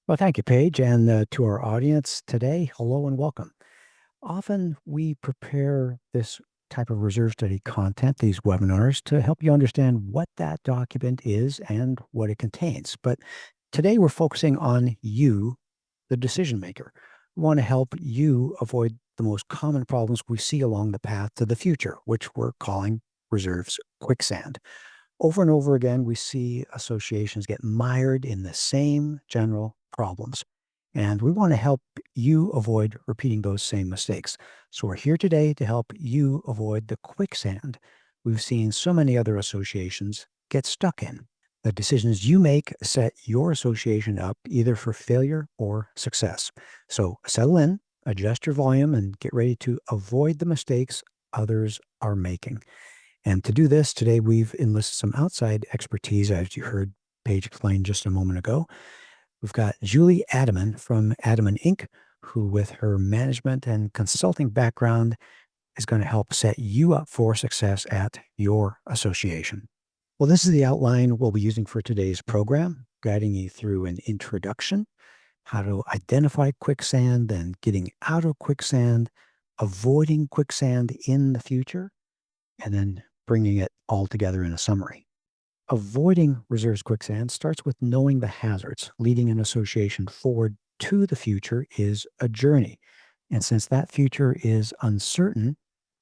Well, thank you, Paige, and to our audience today, hello and welcome. Often we prepare this type of reserve study content, these webinars, to help you understand what that document is and what it contains. But today we're focusing on you, the decision maker. We want to help you avoid the most common problems we see along the path to the future, which we're calling reserves quicksand. Over and over again, we see associations get mired in the same general problems. And we want to help you avoid repeating those same mistakes. So we're here today to help you avoid the quicksand we've seen so many other associations get stuck in. The decisions you make set your association up either for failure or success. So settle in, adjust your volume, and get ready to avoid the mistakes others are making. And to do this, today we've enlisted some outside expertise, as you heard Paige explain just a moment ago. We've got Julie Adamen from Adamen Inc., who, with her management and consulting background, is going to help set you up for success at your association. Well, this is the outline we'll be using for today's program, guiding you through an introduction, how to identify quicksand, then getting out of quicksand, avoiding quicksand in the future, and then bringing it all together in a summary. Avoiding reserves quicksand starts with knowing the hazards. Leading an association forward to the future is a journey. And since that future is uncertain,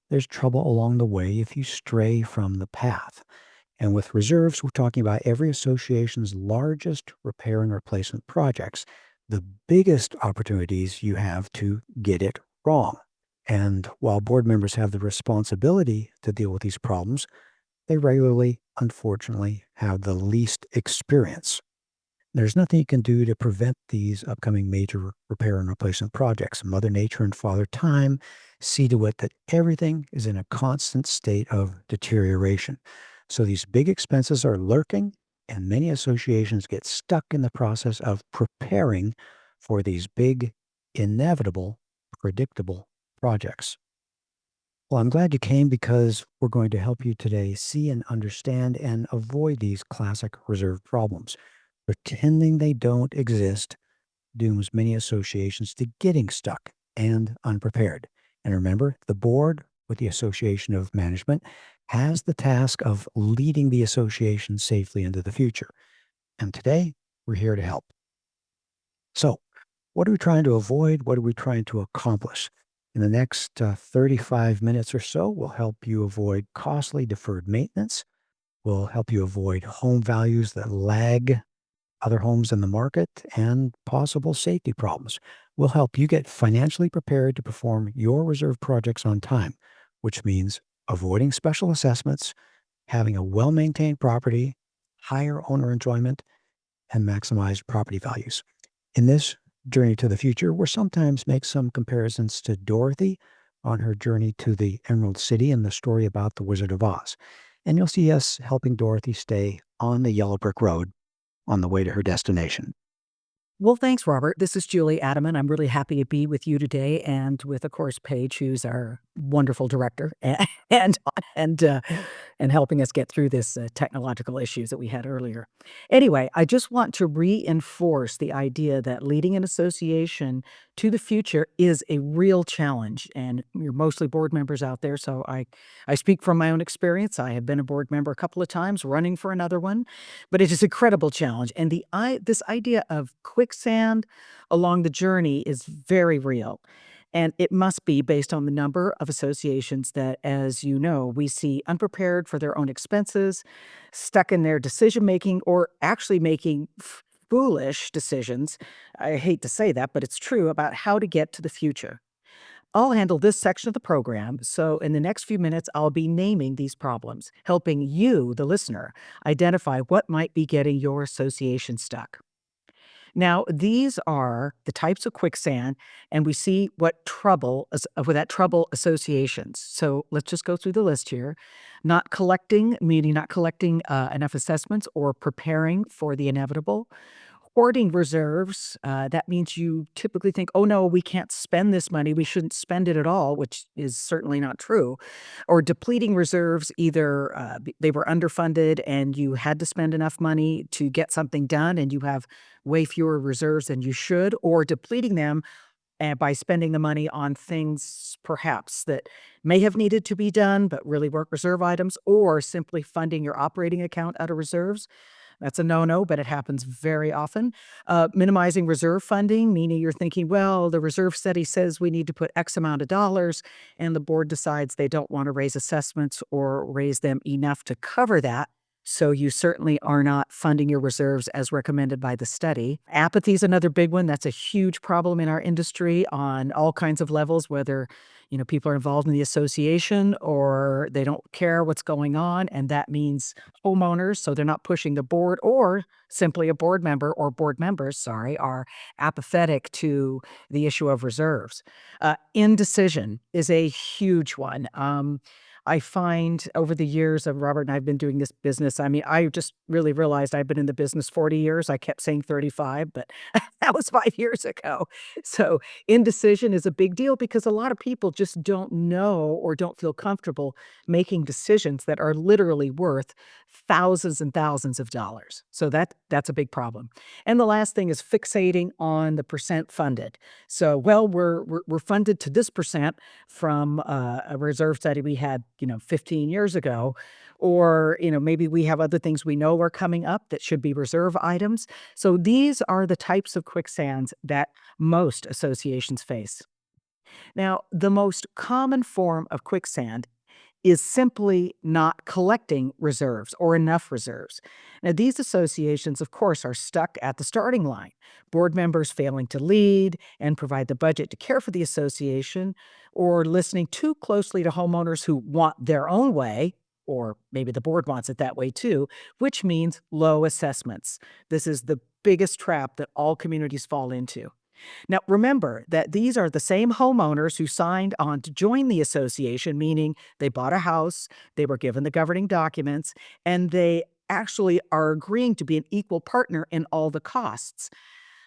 there's trouble along the way if you stray from the path. And with reserves, we're talking about every association's largest repair and replacement projects, the biggest opportunities you have to get it wrong. And while board members have the responsibility to deal with these problems, they regularly, unfortunately, have the least experience. There's nothing you can do to prevent these upcoming major repair and replacement projects. Mother Nature and Father Time see to it that everything is in a constant state of deterioration. So these big expenses are lurking, and many associations get stuck in the process of preparing for these big, inevitable, predictable projects. Well, I'm glad you came because we're going to help you today see and understand and avoid these classic reserve problems. Pretending they don't exist dooms many associations to getting stuck and unprepared. And remember, the board with the Association of Management has the task of leading the association safely into the future. And today, we're here to help. So, what are we trying to avoid? What are we trying to accomplish? In the next 35 minutes or so, we'll help you avoid costly deferred maintenance. We'll help you avoid home values that lag other homes in the market and possible safety problems. We'll help you get financially prepared to perform your reserve projects on time, which means avoiding special assessments, having a well-maintained property, higher owner enjoyment, and maximized property values. In this journey to the future, we'll sometimes make some comparisons to Dorothy on her journey to the Emerald City in the story about the Wizard of Oz. And you'll see us helping Dorothy stay on the yellow brick road on the way to her destination. Well, thanks, Robert. This is Julie Adamen. I'm really happy to be with you today, and with, of course, Paige, who's our wonderful director, and and uh, and helping us get through this technological issues that we had earlier. Anyway, I just want to reinforce the idea that leading an association to the future is a real challenge, and you're mostly board members out there, so I speak from my own experience. I have been a board member a couple of times, running for another one, but it is a credible challenge. And this idea of quicksand along the journey is very real. And it must be based on the number of associations that, as you know, we see unprepared for their own expenses, stuck in their decision making, or actually making foolish decisions. I hate to say that, but it's true about how to get to the future. I'll handle this section of the program, so in the next few minutes, I'll be naming these problems, helping you, the listener, identify what might be getting your association stuck. Now, these are the types of quicksand, and we see with that trouble associations. So let's just go through the list here. Not collecting, meaning not collecting enough assessments or preparing for the inevitable. Hoarding reserves, that means you typically think, oh no, we can't spend this money. We shouldn't spend it at all, which is certainly not true. Or depleting reserves, either they were underfunded and you had to spend enough money to get something done and you have way fewer reserves than you should, or depleting them by spending the money on things perhaps that may have needed to be done but really weren't reserve items, or simply funding your operating account out of reserves. That's a no-no, but it happens very often. Minimizing reserve funding, meaning you're thinking, well, the reserve study says we need to put X amount of dollars, and the board decides they don't want to raise assessments or raise them enough to cover that. So you certainly are not funding your reserves as recommended by the study. Apathy is another big one. That's a huge problem in our industry on all kinds of levels, whether people are involved in the association or they don't care what's going on. And that means homeowners, so they're not pushing the board, or simply a board member or board members, sorry, are apathetic to the issue of reserves. Indecision is a huge one. I find over the years of Robert and I've been doing this business, I mean, I just really realized I've been in the business 40 years. I kept saying 35, but that was 5 years ago. So indecision is a big deal because a lot of people just don't know or don't feel comfortable making decisions that are literally worth thousands and thousands of dollars. So that's a big problem. And the last thing is fixating on the percent funded. So, well, we're funded to this percent from a reserve study we had, 15 years ago, or maybe we have other things we know are coming up that should be reserve items. So these are the types of quicksands that most associations face. Now, the most common form of quicksand is simply not collecting reserves or enough reserves. Now, these associations, of course, are stuck at the starting line. Board members failing to lead and provide the budget to care for the association, or listening too closely to homeowners who want their own way, or maybe the board wants it that way too, which means low assessments. This is the biggest trap that all communities fall into. Now, remember that these are the same homeowners who signed on to join the association, meaning they bought a house, they were given the governing documents, and they actually are agreeing to be an equal partner in all the costs.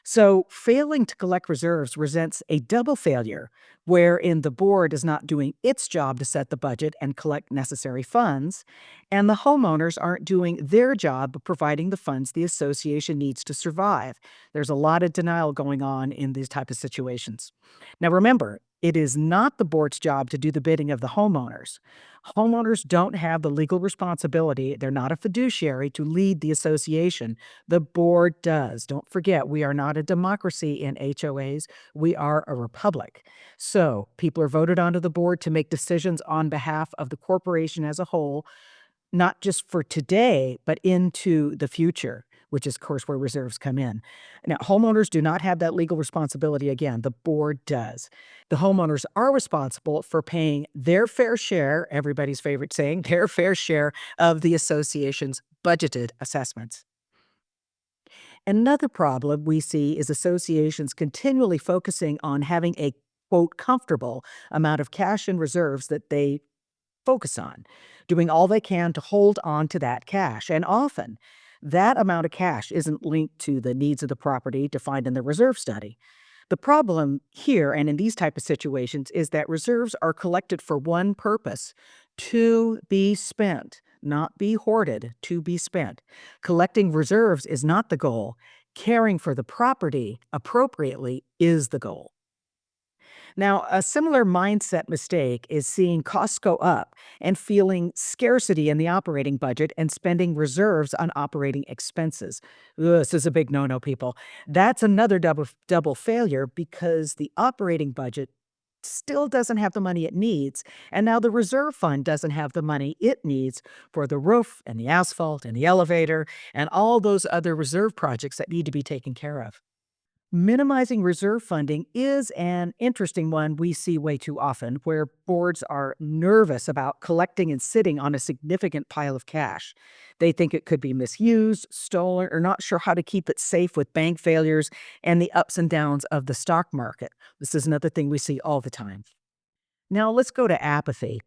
So, failing to collect reserves presents a double failure, wherein the board is not doing its job to set the budget and collect necessary funds, and the homeowners aren't doing their job of providing the funds the association needs to survive. There's a lot of denial going on in these type of situations. Now, remember, it is not the board's job to do the bidding of the homeowners. Homeowners don't have the legal responsibility. They're not a fiduciary to lead the association. The board does. Don't forget, we are not a democracy in HOAs. We are a republic. So people are voted onto the board to make decisions on behalf of the corporation as a whole, not just for today, but into the future, which is, of course, where reserves come in. Now, homeowners do not have that legal responsibility. Again, the board does. The homeowners are responsible for paying their fair share, everybody's favorite saying, their fair share of the association's budgeted assessments. Another problem we see is associations continually focusing on having a quote comfortable amount of cash in reserves that they focus on, doing all they can to hold on to that cash. And often that amount of cash isn't linked to the needs of the property defined in the reserve study. The problem here and in these type of situations is that reserves are collected for one purpose: to be spent, not be hoarded, to be spent. Collecting reserves is not the goal. Caring for the property appropriately is the goal. Now, a similar mindset mistake is seeing costs go up and feeling scarcity in the operating budget and spending reserves on operating expenses. Ugh, this is a big no-no, people. That's another double failure because the operating budget still doesn't have the money it needs, and now the reserve fund doesn't have the money it needs for the roof and the asphalt and the elevator and all those other reserve projects that need to be taken care of. Minimizing reserve funding is an interesting one we see way too often, where boards are nervous about collecting and sitting on a significant pile of cash. They think it could be misused, stolen, or not sure how to keep it safe with bank failures and the ups and downs of the stock market. This is another thing we see all the time. Now, let's go to apathy.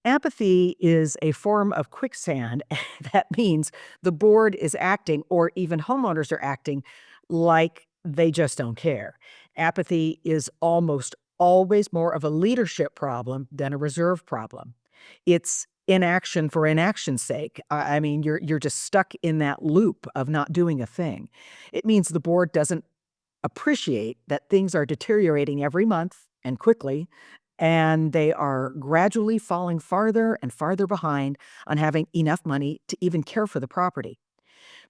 Apathy is a form of quicksand that means the board is acting, or even homeowners are acting, like they just don't care. Apathy is almost always more of a leadership problem than a reserve problem. It's inaction for inaction's sake. I mean, you're just stuck in that loop of not doing a thing. It means the board doesn't appreciate that things are deteriorating every month and quickly, and they are gradually falling farther and farther behind on having enough money to even care for the property.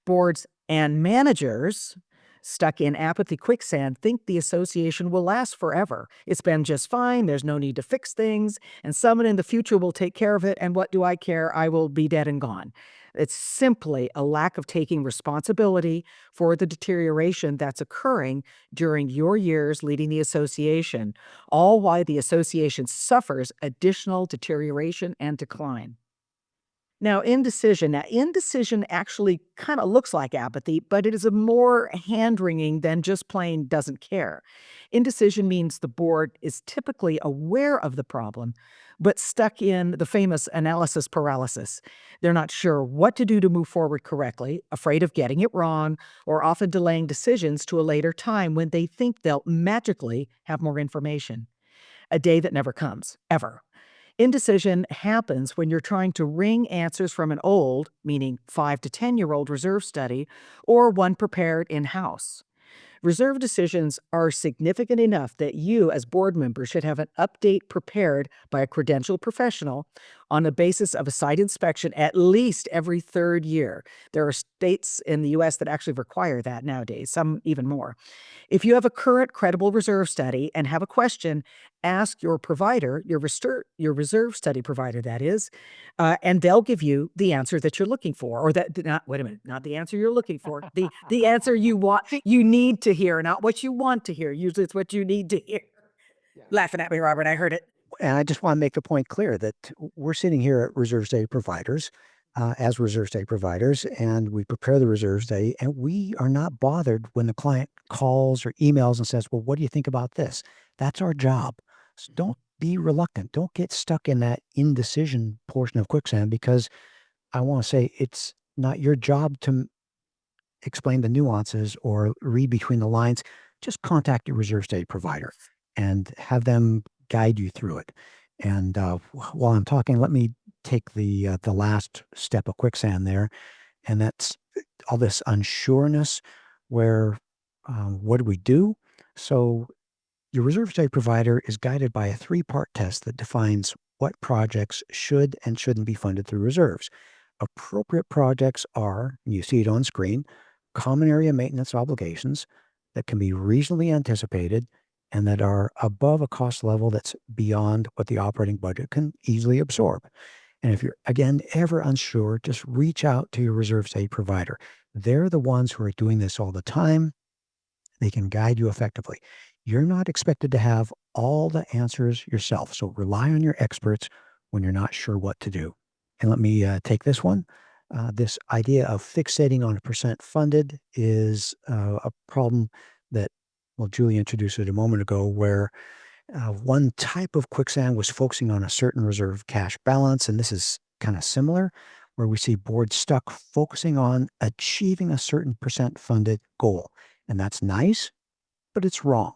Boards and managers stuck in apathy quicksand think the association will last forever. It's been just fine. There's no need to fix things. And someone in the future will take care of it. And what do I care? I will be dead and gone. It's simply a lack of taking responsibility for the deterioration that's occurring during your years leading the association, all while the association suffers additional deterioration and decline. Now, indecision actually kind of looks like apathy, but it is a more hand-wringing than just plain doesn't care. Indecision means the board is typically aware of the problem, but stuck in the famous analysis paralysis. They're not sure what to do to move forward correctly, afraid of getting it wrong, or often delaying decisions to a later time when they think they'll magically have more information. A day that never comes, ever. Indecision happens when you're trying to wring answers from an old, meaning 5 to 10-year-old reserve study, or one prepared in-house. Reserve decisions are significant enough that you, as board members, should have an update prepared by a credentialed professional on the basis of a site inspection at least every third year. There are states in the U.S. that actually require that nowadays, some even more. If you have a current credible reserve study and have a question, ask your provider, your reserve study provider, that is, and they'll give you the answer that you're looking for, or that not. Wait a minute, not the answer you're looking for, the answer you need to hear, not what you want to hear. Usually, it's what you need to hear. Laughing at me, Robert. I heard it. And I just want to make the point clear that we're sitting here at reserve study providers, as reserve study providers, and we prepare the reserve study, and we are not bothered when the client calls or emails and says, "Well, what do you think about this?" That's our job. So don't be reluctant. Don't get stuck in that indecision portion of quicksand, because I want to say it's not your job to explain the nuances or read between the lines. Just contact your reserve study provider and have them guide you through it. And while I'm talking, let me take the last step of quicksand there, and that's all this unsureness. Where what do we do? So your reserve study provider is guided by a three-part test that defines what projects should and shouldn't be funded through reserves. Appropriate projects are, and you see it on screen, common area maintenance obligations that can be reasonably anticipated and that are above a cost level that's beyond what the operating budget can easily absorb. And if you're, again, ever unsure, just reach out to your reserve study provider. They're the ones who are doing this all the time. They can guide you effectively. You're not expected to have all the answers yourself, so rely on your experts when you're not sure what to do. And let me take this one. This idea of fixating on a percent funded is a problem that, well, Julie introduced it a moment ago, where one type of quicksand was focusing on a certain reserve cash balance, and this is kind of similar, where we see boards stuck focusing on achieving a certain percent funded goal. And that's nice, but it's wrong.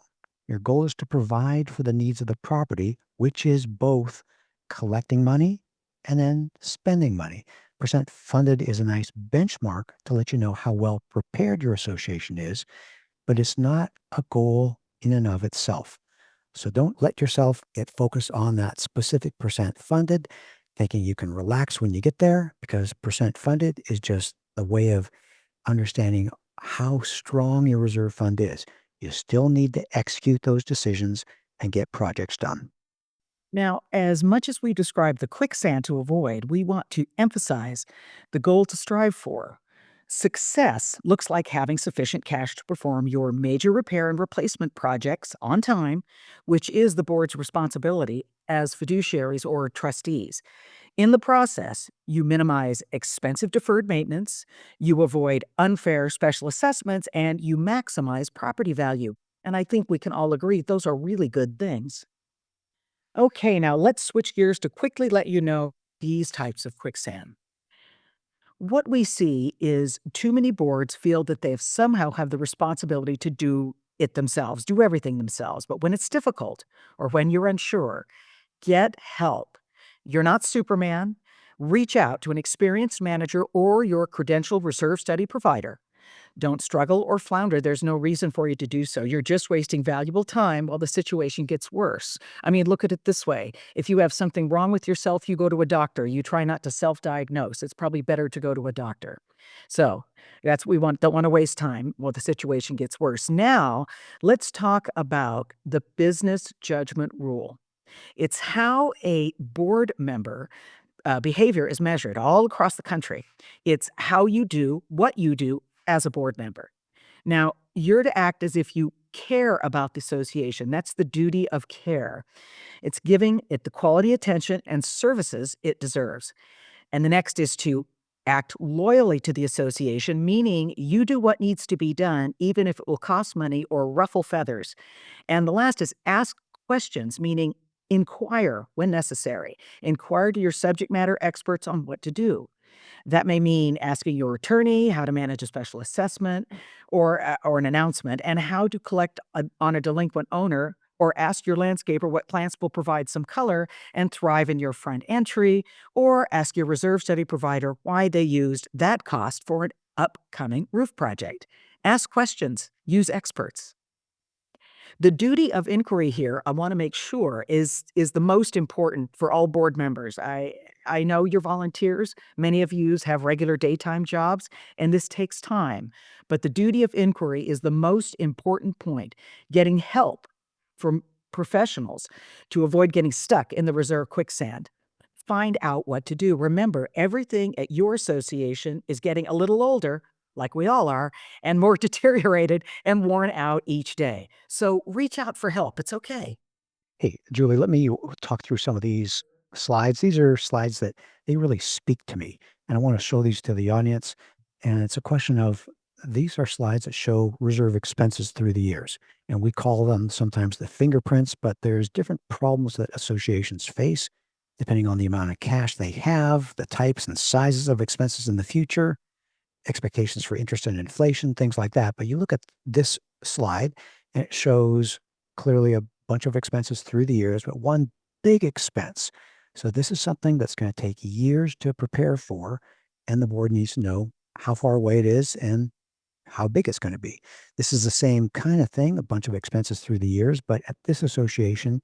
Your goal is to provide for the needs of the property, which is both collecting money and then spending money. Percent funded is a nice benchmark to let you know how well prepared your association is, but it's not a goal in and of itself. So don't let yourself get focused on that specific percent funded, thinking you can relax when you get there, because percent funded is just a way of understanding how strong your reserve fund is. You still need to execute those decisions and get projects done. Now, as much as we describe the quicksand to avoid, we want to emphasize the goal to strive for. Success looks like having sufficient cash to perform your major repair and replacement projects on time, which is the board's responsibility as fiduciaries or trustees. In the process, you minimize expensive deferred maintenance, you avoid unfair special assessments, and you maximize property value. And I think we can all agree those are really good things. Okay, now let's switch gears to quickly let you know these types of quicksand. What we see is too many boards feel that they have somehow have the responsibility to do it themselves, do everything themselves. But when it's difficult or when you're unsure, get help. You're not Superman. Reach out to an experienced manager or your credentialed reserve study provider. Don't struggle or flounder. There's no reason for you to do so. You're just wasting valuable time while the situation gets worse. I mean, look at it this way. If you have something wrong with yourself, you go to a doctor. You try not to self-diagnose. It's probably better to go to a doctor. So that's we want don't want to waste time while the situation gets worse. Now, let's talk about the business judgment rule. It's how a board member behavior is measured all across the country. It's how you do what you do as a board member. Now, you're to act as if you care about the association. That's the duty of care. It's giving it the quality attention and services it deserves. And the next is to act loyally to the association, meaning you do what needs to be done, even if it will cost money or ruffle feathers. And the last is ask questions, meaning inquire when necessary. Inquire to your subject matter experts on what to do. That may mean asking your attorney how to manage a special assessment or an announcement, and how to collect on a delinquent owner, or ask your landscaper what plants will provide some color and thrive in your front entry, or ask your reserve study provider why they used that cost for an upcoming roof project. Ask questions, use experts. The duty of inquiry here, I wanna make sure, is the most important for all board members. I know you're volunteers, many of yous have regular daytime jobs, and this takes time, but the duty of inquiry is the most important point. Getting help from professionals to avoid getting stuck in the reserve quicksand. Find out what to do. Remember, everything at your association is getting a little older, like we all are, and more deteriorated and worn out each day. So reach out for help. It's okay. Hey, Julie, let me talk through some of these slides. These are slides that they really speak to me, and I want to show these to the audience. And it's a question of these are slides that show reserve expenses through the years. And we call them sometimes the fingerprints, but there's different problems that associations face depending on the amount of cash they have, the types and sizes of expenses in the future, expectations for interest and inflation, things like that. But you look at this slide and it shows clearly a bunch of expenses through the years, but one big expense. So this is something that's going to take years to prepare for, and the board needs to know how far away it is and how big it's going to be. This is the same kind of thing, a bunch of expenses through the years, but at this association,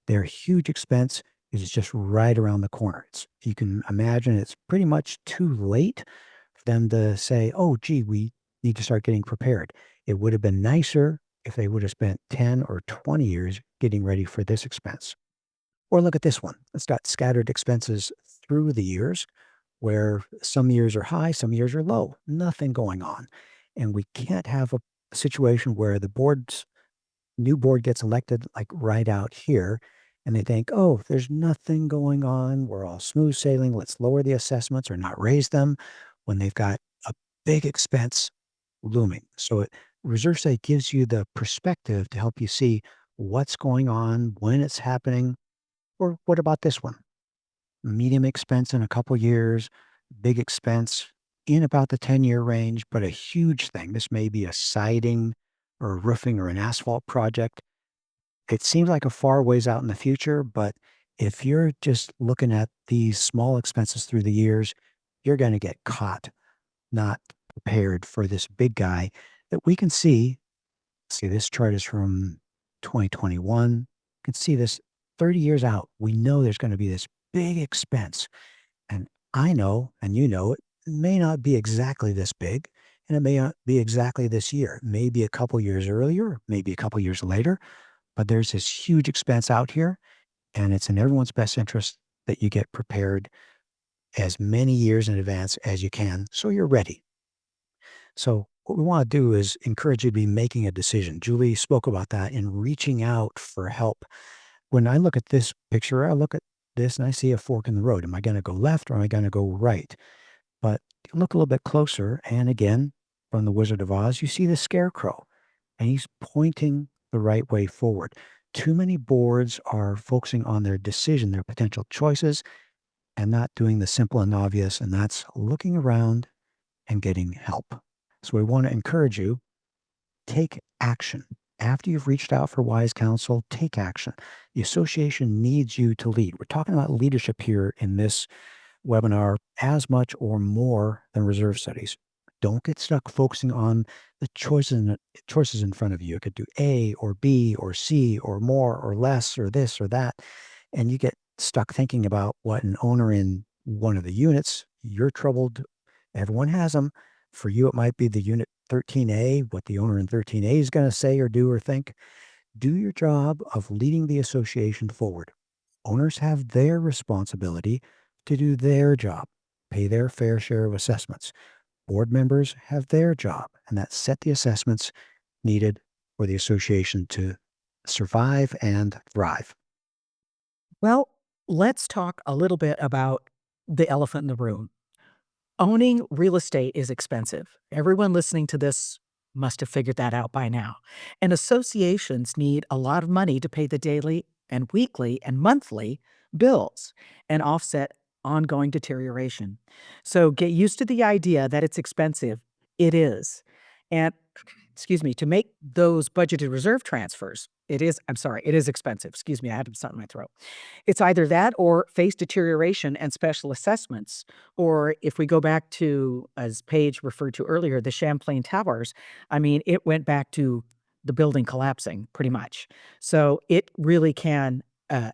their huge expense is just right around the corner. You can imagine it's pretty much too late for them to say, "Oh, gee, we need to start getting prepared." It would have been nicer if they would have spent 10 or 20 years getting ready for this expense. Or look at this one. It's got scattered expenses through the years where some years are high, some years are low, nothing going on. And we can't have a situation where the board's new board gets elected like right out here and they think, oh, there's nothing going on. We're all smooth sailing. Let's lower the assessments or not raise them when they've got a big expense looming. So reserve study gives you the perspective to help you see what's going on, when it's happening, or what about this one? Medium expense in a couple years, big expense in about the 10-year range, but a huge thing. This may be a siding or a roofing or an asphalt project. It seems like a far ways out in the future, but if you're just looking at these small expenses through the years, you're going to get caught not prepared for this big guy that we can see. See, this chart is from 2021. You can see this 30 years out. We know there's going to be this big expense. And I know, and you know, it may not be exactly this big, and it may not be exactly this year. Maybe a couple years earlier, maybe a couple years later, but there's this huge expense out here, and it's in everyone's best interest that you get prepared as many years in advance as you can so you're ready. So, what we want to do is encourage you to be making a decision. Julie spoke about that in reaching out for help. When I look at this picture, I look at this and I see a fork in the road. Am I going to go left or am I going to go right? But look a little bit closer, and again, from the Wizard of Oz, you see the scarecrow, and he's pointing the right way forward. Too many boards are focusing on their decision, their potential choices, and not doing the simple and obvious, and that's looking around and getting help. So we want to encourage you, take action. After you've reached out for wise counsel, take action. The association needs you to lead. We're talking about leadership here in this webinar as much or more than reserve studies. Don't get stuck focusing on the choices in front of you. You could do A or B or C or more or less or this or that. And you get stuck thinking about what an owner in one of the units, you're troubled. Everyone has them. For you, it might be the unit 13A, what the owner in 13A is going to say or do or think. Do your job of leading the association forward. Owners have their responsibility to do their job, pay their fair share of assessments. Board members have their job, and that set the assessments needed for the association to survive and thrive. Well, let's talk a little bit about the elephant in the room. Owning real estate is expensive. Everyone listening to this must have figured that out by now. And associations need a lot of money to pay the daily and weekly and monthly bills and offset ongoing deterioration. So get used to the idea that it's expensive. It is. And excuse me, to make those budgeted reserve transfers, it is expensive. Excuse me, I had something in my throat. It's either that or face deterioration and special assessments. Or if we go back to, as Paige referred to earlier, the Champlain Towers, I mean, it went back to the building collapsing pretty much. So it really can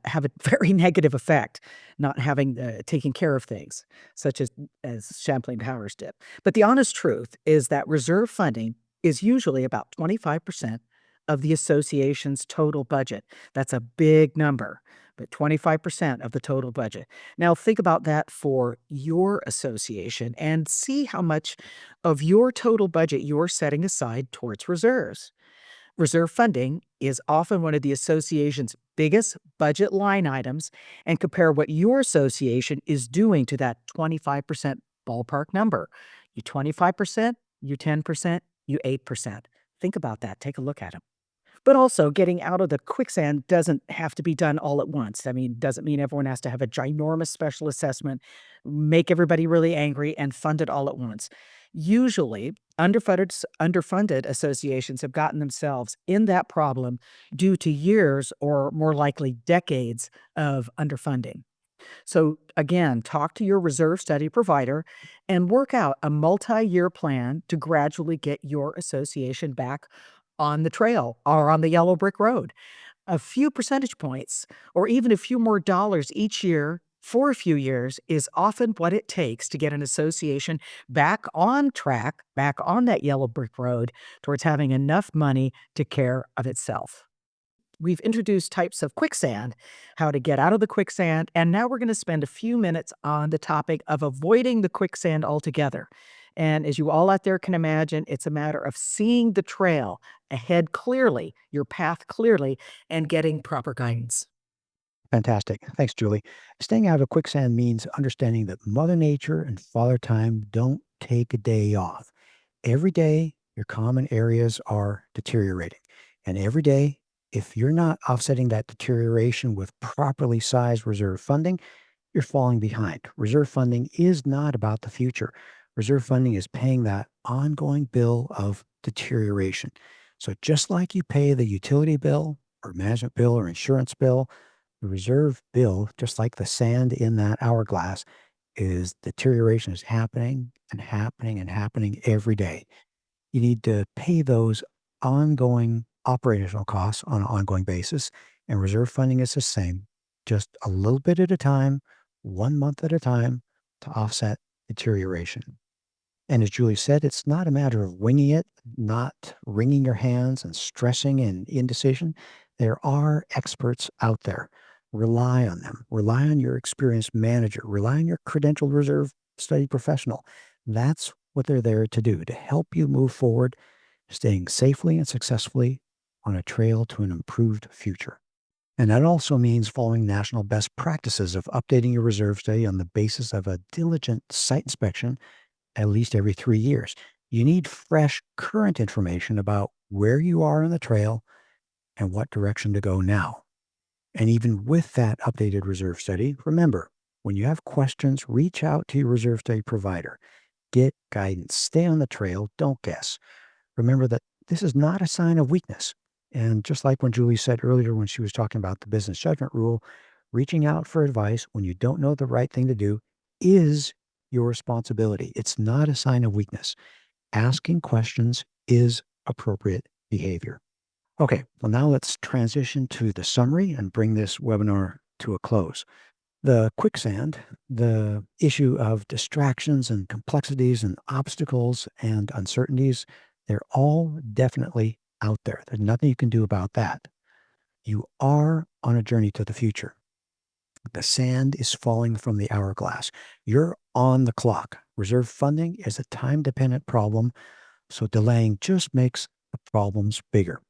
have a very negative effect not having taken care of things, such as Champlain Towers did. But the honest truth is that reserve funding is usually about 25% of the association's total budget. That's a big number, but 25% of the total budget. Now, think about that for your association and see how much of your total budget you're setting aside towards reserves. Reserve funding is often one of the association's biggest budget line items, and compare what your association is doing to that 25% ballpark number. You 25%, you 10%, you 8%. Think about that. Take a look at it. But also, getting out of the quicksand doesn't have to be done all at once. I mean, doesn't mean everyone has to have a ginormous special assessment, make everybody really angry, and fund it all at once. Usually, underfunded associations have gotten themselves in that problem due to years or more likely decades of underfunding. So, again, talk to your reserve study provider and work out a multi year plan to gradually get your association back on the trail or on the yellow brick road. A few percentage points or even a few more dollars each year for a few years is often what it takes to get an association back on track, back on that yellow brick road towards having enough money to care of itself. We've introduced types of quicksand, how to get out of the quicksand, and now we're going to spend a few minutes on the topic of avoiding the quicksand altogether. And as you all out there can imagine, it's a matter of seeing the trail ahead clearly, your path clearly, and getting proper guidance. Fantastic. Thanks, Julie. Staying out of quicksand means understanding that Mother Nature and Father Time don't take a day off. Every day, your common areas are deteriorating. And every day, if you're not offsetting that deterioration with properly sized reserve funding, you're falling behind. Reserve funding is not about the future. Reserve funding is paying that ongoing bill of deterioration. So just like you pay the utility bill or management bill or insurance bill, the reserve bill, just like the sand in that hourglass, is deterioration is happening and happening and happening every day. You need to pay those ongoing operational costs on an ongoing basis, and reserve funding is the same, just a little bit at a time, 1 month at a time to offset deterioration. And as Julie said, it's not a matter of winging it, not wringing your hands and stressing and indecision. There are experts out there. Rely on them. Rely on your experienced manager. Rely on your credentialed reserve study professional. That's what they're there to do, to help you move forward, staying safely and successfully on a trail to an improved future. And that also means following national best practices of updating your reserve study on the basis of a diligent site inspection at least every 3 years. You need fresh, current information about where you are on the trail and what direction to go now. And even with that updated reserve study, remember, When you have questions, reach out to your reserve study provider. Get guidance. Stay on the trail. Don't guess. Remember that this is not a sign of weakness. And just like when Julie said earlier when she was talking about the business judgment rule, reaching out for advice when you don't know the right thing to do is your responsibility. It's not a sign of weakness. Asking questions is appropriate behavior. Okay, well, now let's transition to the summary and bring this webinar to a close. The quicksand, the issue of distractions and complexities and obstacles and uncertainties, they're all definitely out there. There's nothing you can do about that. You are on a journey to the future. The sand is falling from the hourglass. You're on the clock. Reserve funding is a time dependent problem, so delaying just makes the problems bigger.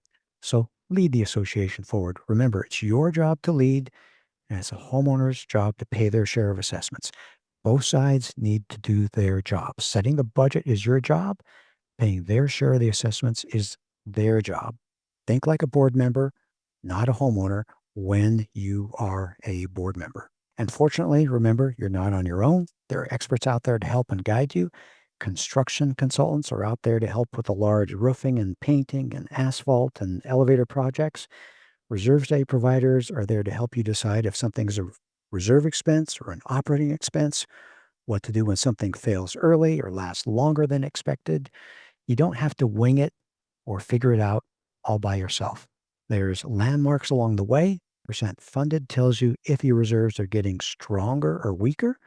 So lead the association forward. Remember, it's your job to lead, and it's a homeowner's job to pay their share of assessments. Both sides need to do their job. Setting the budget is your job. Paying their share of the assessments is their job. Think like a board member, not a homeowner, when you are a board member. And fortunately, remember, you're not on your own. There are experts out there to help and guide you. Construction consultants are out there to help with the large roofing and painting and asphalt and elevator projects. Reserve study providers are there to help you decide if something's a reserve expense or an operating expense, what to do when something fails early or lasts longer than expected. You don't have to wing it or figure it out all by yourself. There's landmarks along the way. Percent funded tells you if your reserves are getting stronger or weaker.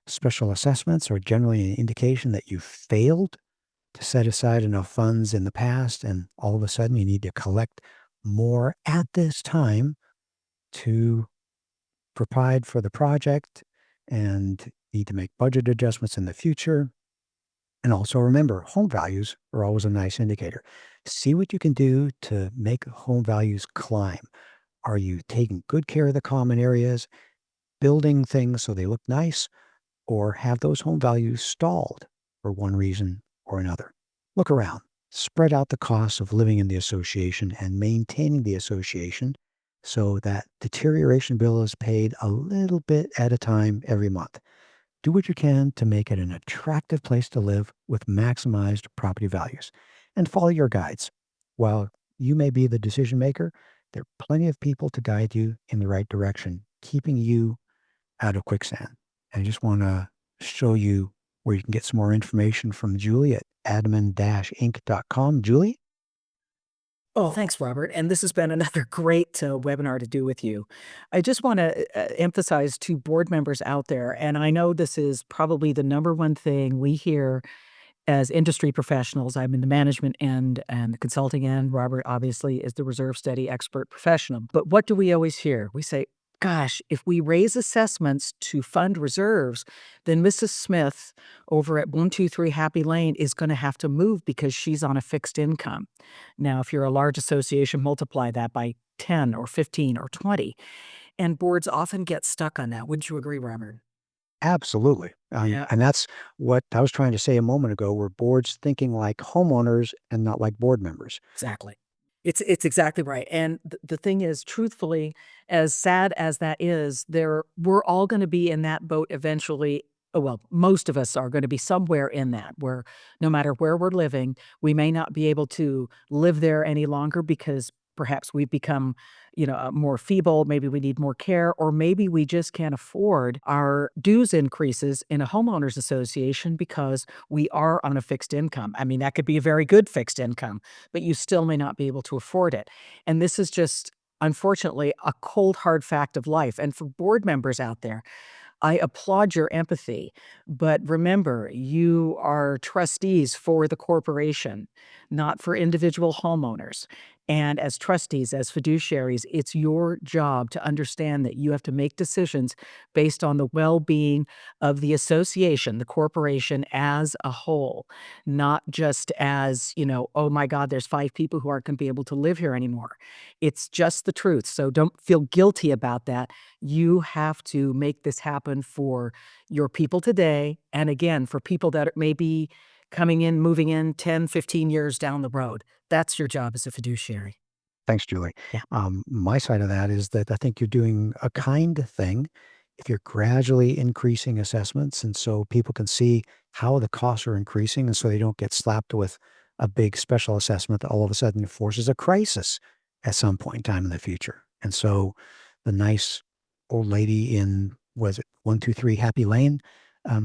Special assessments are generally an indication that you failed to set aside enough funds in the past, and all of a sudden you need to collect more at this time to provide for the project and need to make budget adjustments in the future. And also remember, home values are always a nice indicator. See what you can do to make home values climb. Are you taking good care of the common areas, building things so they look nice, or have those home values stalled for one reason or another? Look around. Spread out the costs of living in the association and maintaining the association so that deterioration bill is paid a little bit at a time every month. Do what you can to make it an attractive place to live with maximized property values. And follow your guides. While you may be the decision maker, there are plenty of people to guide you in the right direction, keeping you out of quicksand. And I just want to show you where you can get some more information from Julie at adamen-inc.com. Julie? Oh, thanks, Robert. And this has been another great webinar to do with you. I just want to emphasize to board members out there, and I know this is probably the number one thing we hear as industry professionals. I'm in the management end and the consulting end. Robert obviously is the reserve study expert professional. But what do we always hear? We say, gosh, if we raise assessments to fund reserves, then Mrs. Smith over at 123 Happy Lane is going to have to move because she's on a fixed income. Now, if you're a large association, multiply that by 10 or 15 or 20. And boards often get stuck on that. Wouldn't you agree, Robert? Absolutely. Yeah. And that's what I was trying to say a moment ago. We're boards thinking like homeowners and not like board members. Exactly. It's exactly right, and the thing is, truthfully, as sad as that is, we're all gonna be in that boat eventually. Well, most of us are gonna be somewhere in that, where no matter where we're living, we may not be able to live there any longer because perhaps we've become, more feeble, maybe we need more care, or maybe we just can't afford our dues increases in a homeowners association because we are on a fixed income. I mean, that could be a very good fixed income, but you still may not be able to afford it. And this is just, unfortunately, a cold, hard fact of life. And for board members out there, I applaud your empathy, but remember, you are trustees for the corporation, not for individual homeowners. And as trustees, as fiduciaries, it's your job to understand that you have to make decisions based on the well being of the association, the corporation as a whole, not just as, oh my God, there's 5 people who aren't going to be able to live here anymore. It's just the truth. So don't feel guilty about that. You have to make this happen for your people today, and again, for people that may be coming in, moving in 10, 15 years down the road. That's your job as a fiduciary. Thanks, Julie. Yeah. My side of that is that I think you're doing a kind thing if you're gradually increasing assessments, and so people can see how the costs are increasing, and so they don't get slapped with a big special assessment that all of a sudden forces a crisis at some point in time in the future. And so the nice old lady in, was it 123 Happy Lane,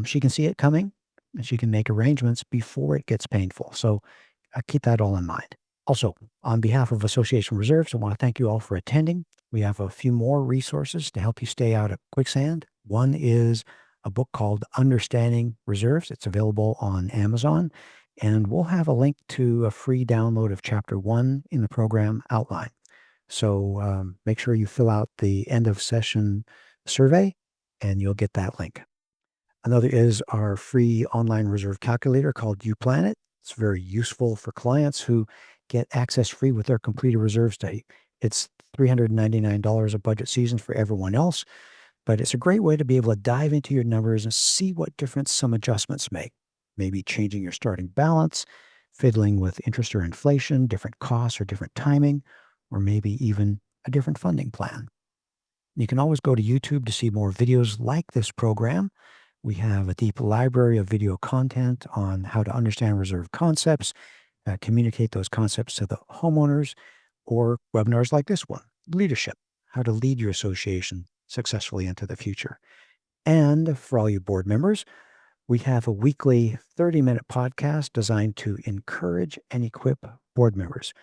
she can see it coming and she can make arrangements before it gets painful. So keep that all in mind. Also, on behalf of Association Reserves, I want to thank you all for attending. We have a few more resources to help you stay out of quicksand. One is a book called Understanding Reserves. It's available on Amazon. And we'll have a link to a free download of chapter 1 in the program outline. So make sure you fill out the end of session survey and you'll get that link. Another is our free online reserve calculator called UPlanet. It's very useful for clients who get access free with their completed reserve study. It's $399 a budget season for everyone else, but it's a great way to be able to dive into your numbers and see what difference some adjustments make. Maybe changing your starting balance, fiddling with interest or inflation, different costs or different timing, or maybe even a different funding plan. You can always go to YouTube to see more videos like this program. We have a deep library of video content on how to understand reserve concepts, communicate those concepts to the homeowners, or webinars like this one, Leadership, how to lead your association successfully into the future. And for all you board members, we have a weekly 30-minute podcast designed to encourage and equip board members.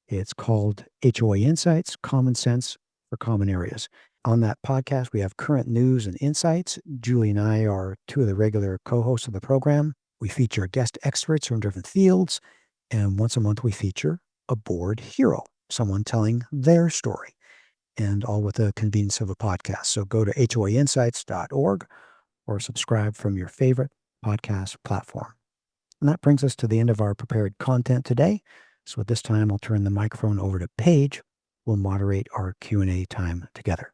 It's called HOA Insights, Common Sense for Common Areas. On that podcast, we have current news and insights. Julie and I are two of the regular co-hosts of the program. We feature guest experts from different fields. And once a month, we feature a board hero, someone telling their story, and all with the convenience of a podcast. So go to hoainsights.org or subscribe from your favorite podcast platform. And that brings us to the end of our prepared content today. So at this time, I'll turn the microphone over to Paige. We'll moderate our Q&A time together.